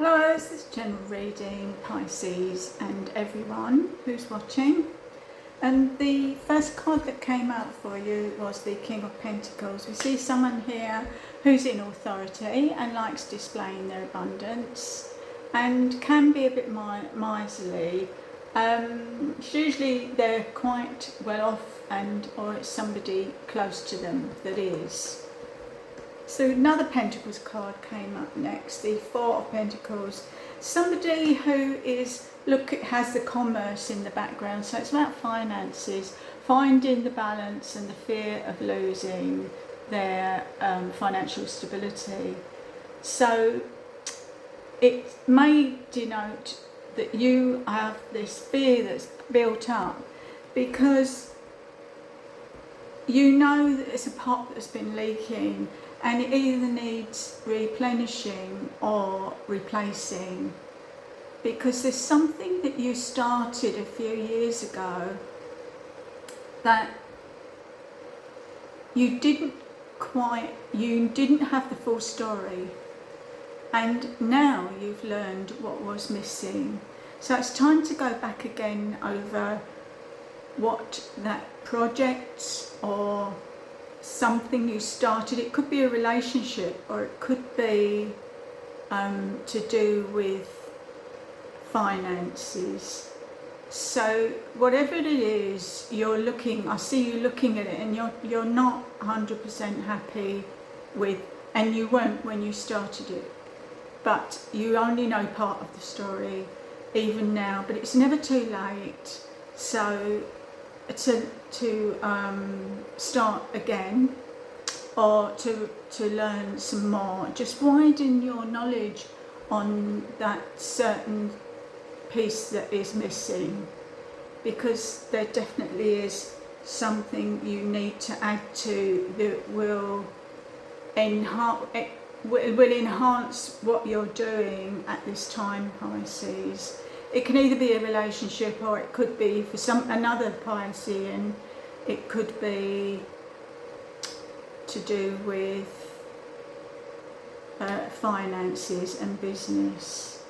Hello, this is general reading, Pisces and everyone who's watching. And the first card that came out for you was the King of Pentacles. We see someone here who's in authority and likes displaying their abundance and can be a bit miserly. Usually they're quite well off, or it's somebody close to them that is. So another Pentacles card came up next, the Four of Pentacles. Somebody who has the commerce in the background, so it's about finances, finding the balance and the fear of losing their financial stability. So it may denote that you have this fear that's built up because you know that it's a pot that's been leaking, and it either needs replenishing or replacing, because there's something that you started a few years ago that you didn't have the full story, and now you've learned what was missing. So it's time to go back again over what that project or something you started. It could be a relationship, or it could be to do with finances. So whatever it is you're I see you looking at it, and you're not 100% happy with, and you weren't when you started it, but you only know part of the story even now, but it's never too late. So to start again, or to learn some more, just widen your knowledge on that certain piece that is missing, because there definitely is something you need to add to that will enhance what you're doing at this time, Pisces. It can either be a relationship, or it could be for another Piscean, it could be to do with finances and business.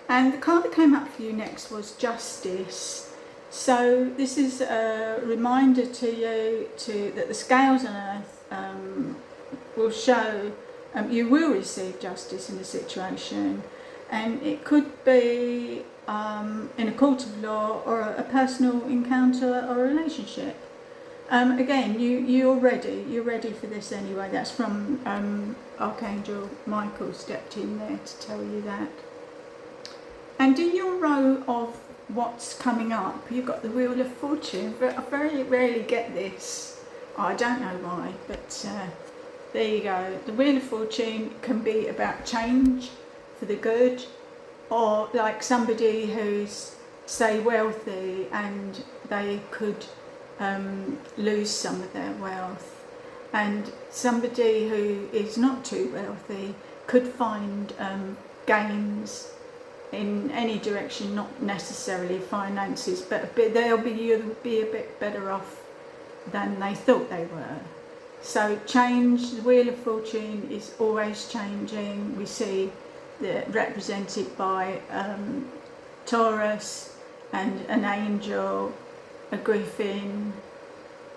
And the card that came up for you next was Justice. So this is a reminder to you that the scales on earth will show you will receive justice in a situation, and it could be in a court of law, or a personal encounter, or a relationship. Again, you're ready for this anyway. That's from Archangel Michael stepped in there to tell you that. And in your row of what's coming up, you've got the Wheel of Fortune. I very rarely get this. I don't know why, but there you go. The Wheel of Fortune can be about change for the good, or like somebody who's, say, wealthy, and they could lose some of their wealth, and somebody who is not too wealthy could find gains in any direction, not necessarily finances, but you'll be a bit better off than they thought they were. So change, the Wheel of Fortune is always changing. We see that represented by Taurus, and an angel, a griffin,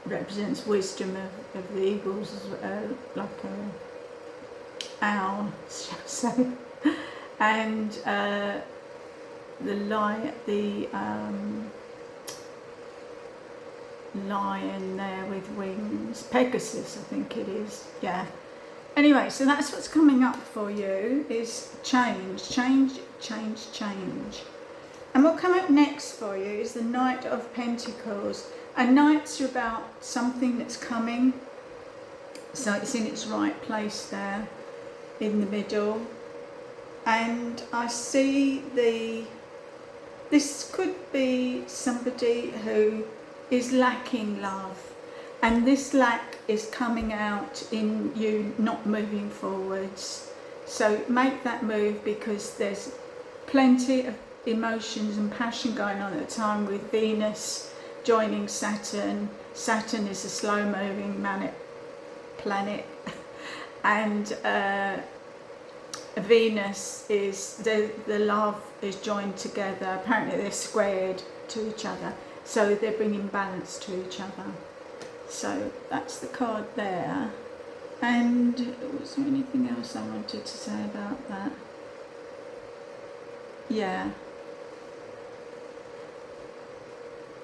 represents wisdom of the eagles, like a owl, shall I say. And the lion there with wings, Pegasus, I think it is, yeah. Anyway, so that's what's coming up for you, is change. And what come up next for you is the Knight of Pentacles. And knights are about something that's coming, so it's in its right place there in the middle. And I see this could be somebody who is lacking love, and this lack is coming out in you not moving forwards. So make that move, because there's plenty of emotions and passion going on at the time, with Venus joining Saturn. Saturn is a slow moving planet, and Venus is the love is joined together. Apparently they're squared to each other, so they're bringing balance to each other. So that's the card there. And was there anything else I wanted to say about that? Yeah.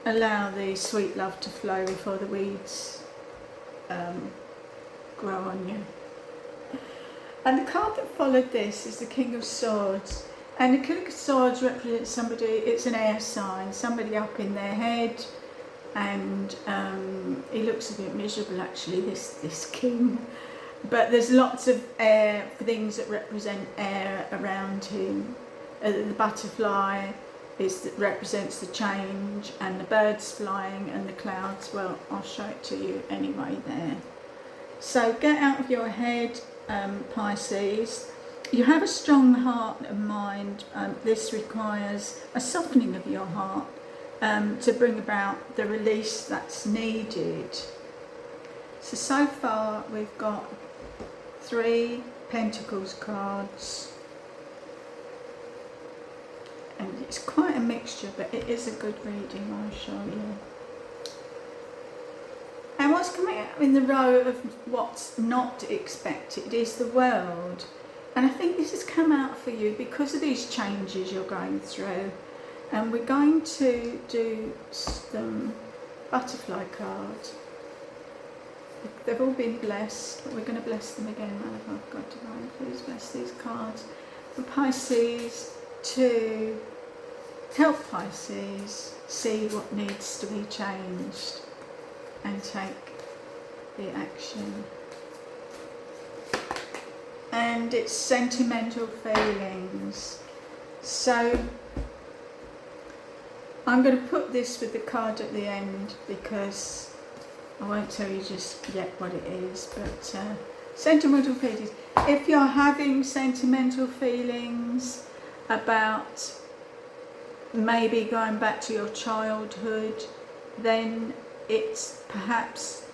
Allow the sweet love to flow before the weeds grow on you. And the card that followed this is the King of Swords. And the King of Swords represents somebody, it's an air sign, somebody up in their head. And he looks a bit miserable actually, this king. But there's lots of air, things that represent air around him. The butterfly represents the change, and the birds flying, and the clouds, well, I'll show it to you anyway there. So get out of your head, Pisces. You have a strong heart and mind. This requires a softening of your heart to bring about the release that's needed. So far we've got 3 Pentacles cards. And it's quite a mixture, but it is a good reading, I'll show you. And what's coming up in the row of what's not expected is the World. And I think this has come out for you because of these changes you're going through. And we're going to do some butterfly cards. They've all been blessed, but we're going to bless them again. I've got to mind, please bless these cards for Pisces to help Pisces see what needs to be changed and take the action. And it's sentimental feelings. So I'm going to put this with the card at the end because I won't tell you just yet what it is, but sentimental feelings. If you're having sentimental feelings about maybe going back to your childhood, then it's perhaps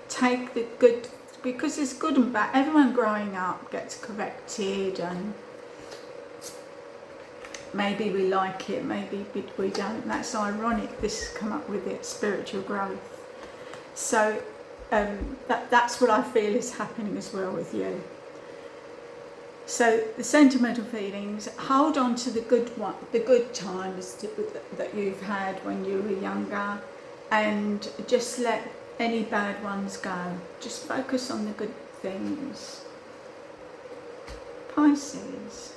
take the good, because there's good and bad. Everyone growing up gets corrected, and maybe we like it, maybe we don't. And that's ironic, this has come up with it, spiritual growth. So that's what I feel is happening as well with you. So the sentimental feelings, hold on to the good times that you've had when you were younger, and just let any bad ones go. Just focus on the good things. Pisces.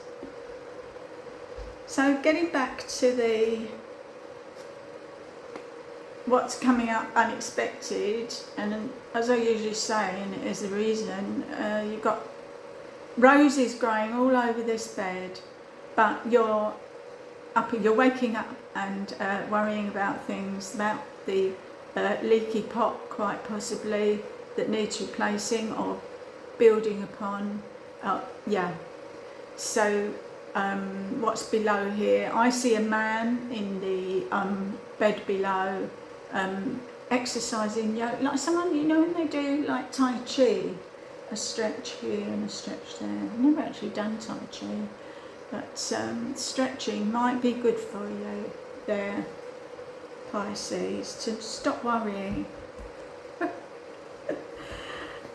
So getting back to what's coming up unexpected, and as I usually say, and it is the reason, you've got roses growing all over this bed, but you're waking up and worrying about things, about the leaky pot quite possibly that needs replacing or building upon. So what's below here, I see a man in the bed below exercising, like someone, you know, when they do like Tai Chi, a stretch here and a stretch there. I've never actually done Tai Chi, but stretching might be good for you there, Pisces, to stop worrying.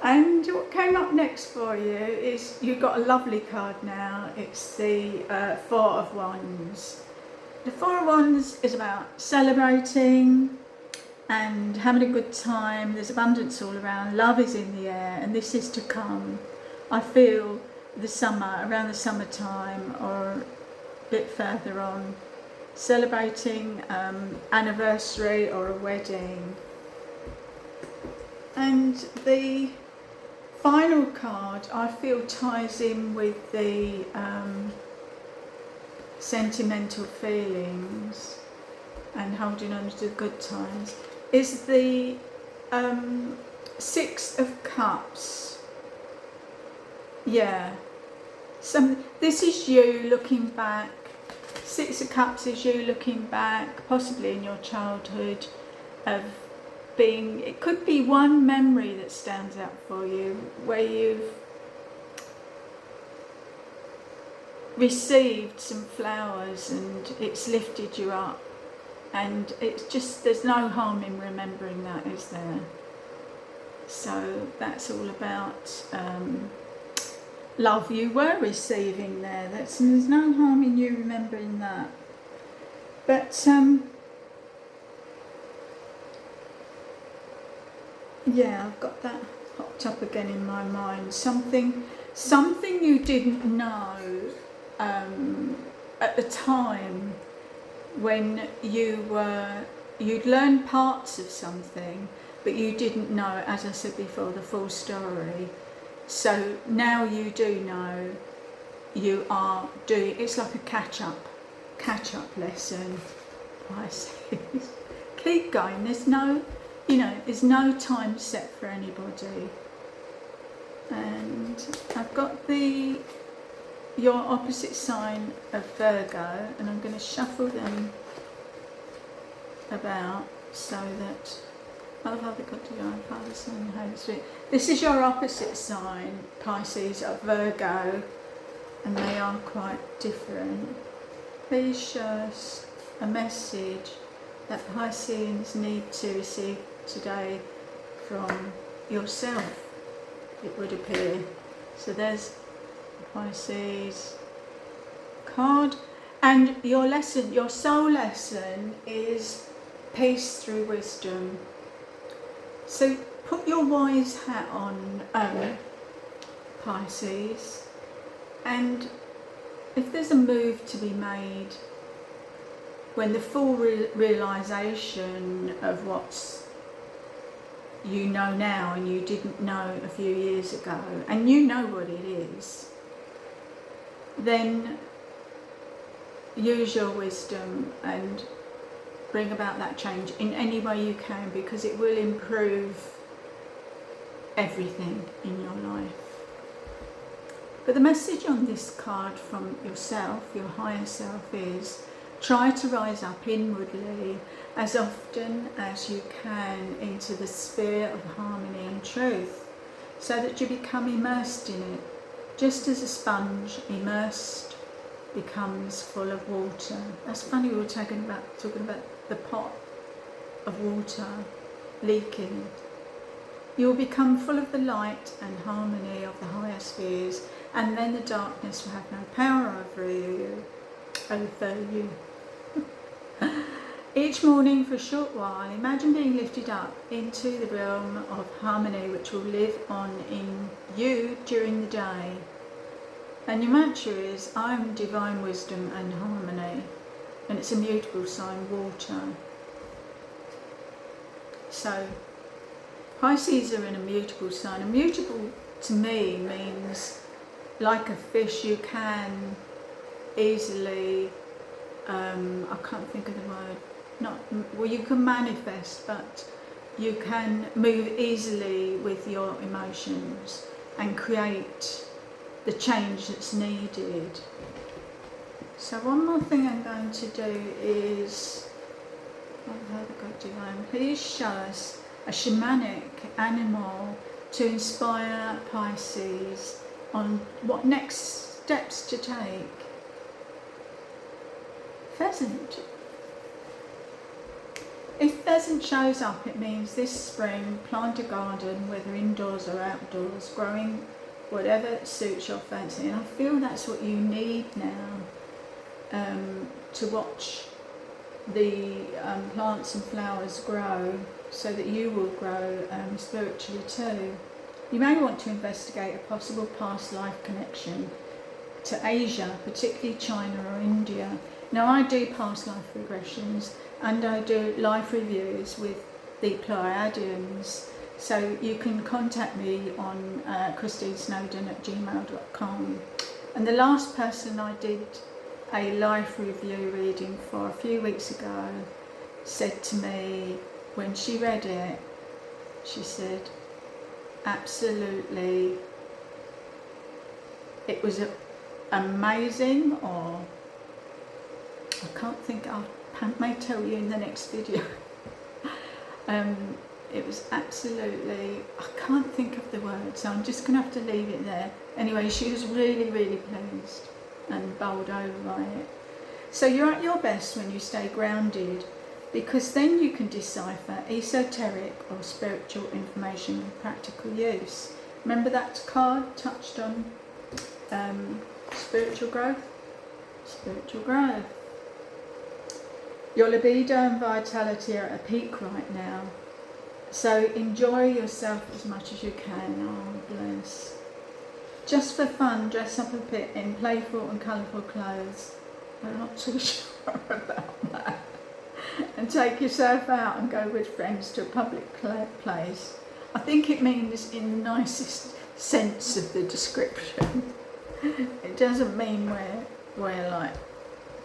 And what came up next for you is you've got a lovely card now. It's the Four of Wands. The Four of Wands is about celebrating and having a good time. There's abundance all around. Love is in the air, and this is to come. I feel the summer, around the summertime or a bit further on. Celebrating anniversary or a wedding. And the final card I feel ties in with the sentimental feelings and holding on to the good times is the Six of Cups. Yeah, this is you looking back. Six of Cups is you looking back, possibly in your childhood, of being, it could be one memory that stands out for you where you've received some flowers and it's lifted you up, and it's just, there's no harm in remembering that, is there? So that's all about love you were receiving there. There's no harm in you remembering that. But yeah, I've got that popped up again in my mind. Something you didn't know at the time when you'd learned parts of something, but you didn't know, as I said before, the full story. So now you do know. You are doing, it's like a catch-up lesson. Pisces. Keep going. There's no, there's no time set for anybody. And I've got your opposite sign of Virgo, and I'm going to shuffle them about so that Father, God, Divine, Father, Son, and Holy Spirit. This is your opposite sign, Pisces, of Virgo, and they are quite different. Please show us a message that Pisceans need to receive today from yourself, it would appear. So there's the Pisces card, and your lesson, your soul lesson, is peace through wisdom. So put your wise hat on, Pisces, and if there's a move to be made when the full realisation of what's you know now and you didn't know a few years ago, and you know what it is, then use your wisdom and bring about that change in any way you can, because it will improve everything in your life. But the message on this card from yourself, your higher self, is try to rise up inwardly as often as you can into the sphere of harmony and truth, so that you become immersed in it, just as a sponge immersed becomes full of water. That's funny, we were talking about the pot of water leaking. You will become full of the light and harmony of the higher spheres, and then the darkness will have no power over you. Each morning for a short while, imagine being lifted up into the realm of harmony which will live on in you during the day. And your mantra is, I am divine wisdom and harmony. And it's a mutable sign, water. So Pisces are in a mutable sign. A mutable to me means, like a fish, you can easily, I can't think of the word, you can manifest, but you can move easily with your emotions and create the change that's needed. So one more thing I'm going to do is, Father, God, Divine, please show us a shamanic animal to inspire Pisces on what next steps to take. Pheasant. If pheasant shows up, it means this spring plant a garden, whether indoors or outdoors, growing whatever suits your fancy. And I feel that's what you need now, to watch the plants and flowers grow, so that you will grow spiritually too. You may want to investigate a possible past life connection to Asia, particularly China or India. Now, I do past life regressions and I do life reviews with the Pleiadians, so you can contact me on christinesnowden@gmail.com. And the last person I did a life review reading for a few weeks ago said to me, when she read it, she said, absolutely, it was amazing, or I can't think, I may tell you in the next video. It was absolutely, I can't think of the word, so I'm just going to have to leave it there. Anyway, she was really, really pleased. and bowled over by it. So you're at your best when you stay grounded, because then you can decipher esoteric or spiritual information with practical use. Remember that card touched on spiritual growth? Spiritual growth. Your libido and vitality are at a peak right now. So enjoy yourself as much as you can. Oh, bless. Just for fun, dress up a bit in playful and colourful clothes. I'm not too sure about that. And take yourself out and go with friends to a public place. I think it means in the nicest sense of the description. It doesn't mean wear like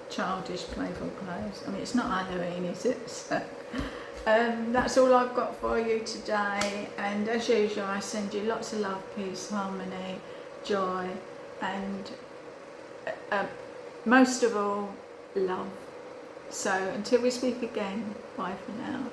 childish, playful clothes. I mean, it's not Halloween, is it? So, that's all I've got for you today. And as usual, I send you lots of love, peace, harmony, joy, and most of all, love. So until we speak again, bye for now.